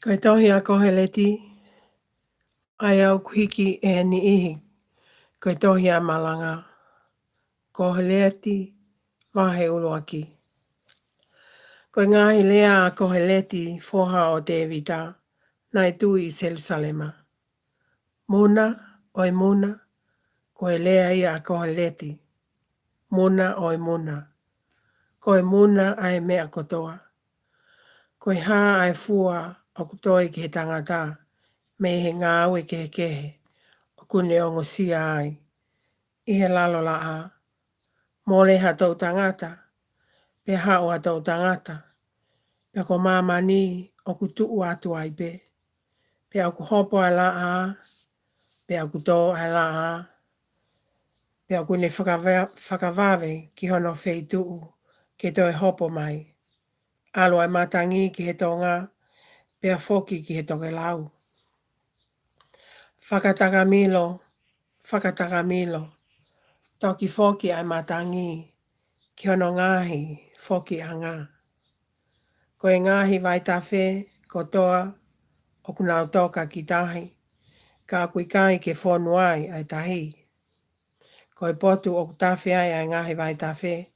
Koe tohi a koheleti, ai au kuhiki e ni ihi. Koe tohi a malanga, koheleti, wahe uluaki. Koe ngahi lea a koheleti foha o Devita, nai tui i Jerusalema. Muna, oi muna, koe lea ia a koheleti. Muna, oi muna. Koe muna ai mea kotoa. Koe haa ai fua o kutoi ki he tangata, me he ngā aue kehe. O kune o ngosia ai. I he lalo la a. Mole ha tau tangata. Pe hao ha tau tangata. Pe ko mamani o kutu atu ai pe. Pe au kuhopo ai la a. Pe au kuto ai la a. Pe au kune whakavave ki hono wheituu ke toi hopo mai. Alo ai matangi ki he tonga. Pe a foki ki he toke lau. Whakataka milo. Toki foki ai matangi. Ki hono ngahi foki a ngā. Koe ngahi vai tawhe, kotoa, o kunau toka ki tahi. Ka kui kai ke whonuai ai tahi. Koe potu o kutawhe ai ngahi vai tawhe.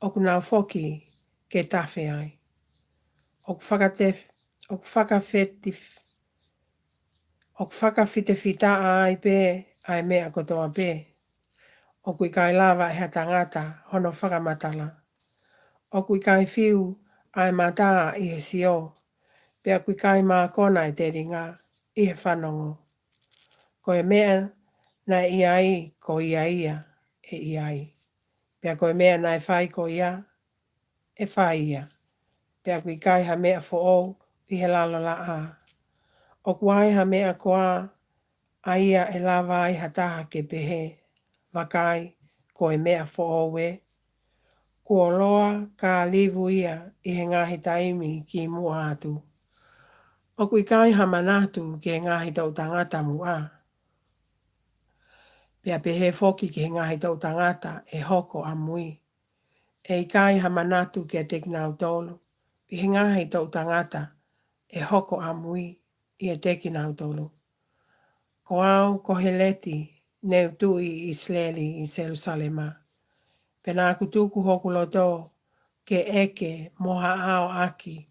O kunau foki ke tawhe ai. O whakawhite whita ai pe ai mea kotoa pe. O kui kai lava e tangata hono whakamatala. O kui kai whiu ai mata i he sio. Pea kui kai mā kona e te ringa i he whanongo. Koe mea na iai ko ia e iai. Pea koe mea na e whai ko ia e whai ia. Pea kui kai ha mea fo o i he lalo la a. O kuai ha mea koa a ia e lava ai hataha ke pehe. Wakai koe mea fo o we. Kua loa ka livu ia i he ngahi taimi ki mua atu. O kui kai ha manatu ke ngahi tau tangata mua. Pea pehe foki ke ngahi tau tangata e hoko a mui. E kai ha manatu ke tekinau tolu. I he ngahi tau tangata e hoko a mui i e tekinau tolu. Ko au koheleti neu tui i Isleli i Jerusalema. Pena kutuku hoku loto ke eke moha ao aki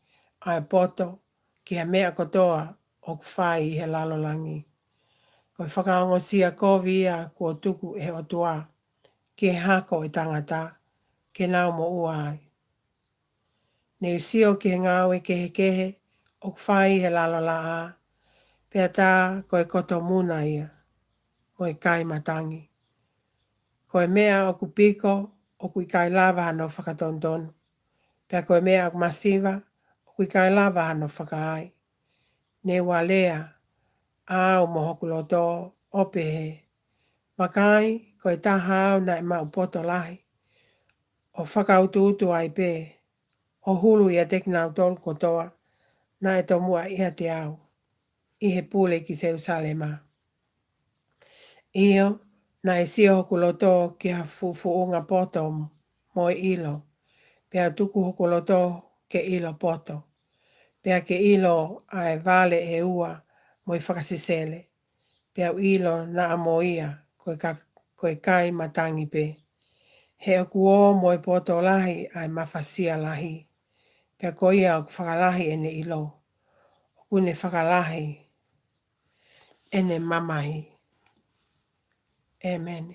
ai poto ki he mea kotoa o kuwhai i he lalolangi. Koe whakaongo sia kovia kua tuku e otua ke hako i tangata ke nau mo uai. Neu sio ki he ngawe kehe o kuwhai i he lalola a. Pea tā koe koto muna ia. Koe kai matangi. Koe mea o kupiko o kui kai lava no whakatondonu. Pea koe mea o masiva o kui kai lava no whakaai. Ne walea au mohokuloto opehe. Wakai koe tahau na i maupoto lahi. O whakaututu ai pe. O hulu ia tekinau tolu kotoa. Na e tomua iha te au. I he pule ki Jerusalema. Io na e sio hokuloto ki ha fufu unga poto mo ilo. Pea tuku hokuloto ke ilo poto. Pea ke ilo ai vale e ua mo i whakasisele. Pea ilo na amoia koe kai matangi pe. He o kuo mo i poto lahi ai mawhasia lahi. Pea koe ia o whakalahi ene ilo. O kune whakalahi ene mamahi. Amen.